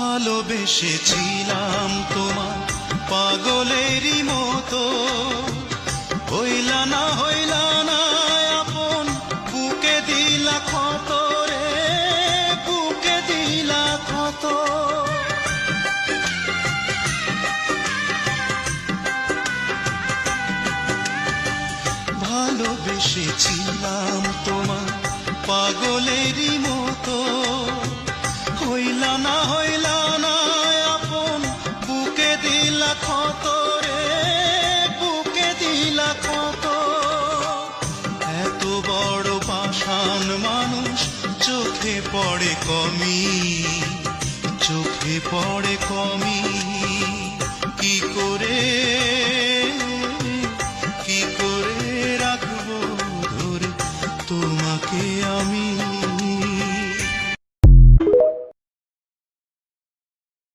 ভালোবেসেছিলাম তোমার পাগলেরই মতো, হইলা না আপন, বুকে দিলা ক্ষত রে, বুকে দিলা ক্ষত। ভালোবেসেছিলাম তোমার পাগলেরই মতো, হইলা না আপন, বুকে দিলা ক্ষত রে, বুকে দিলা ক্ষত। এত বড় পাষাণ মানুষ চোখে পড়ে কমি, চোখে পড়ে কমি, কি করে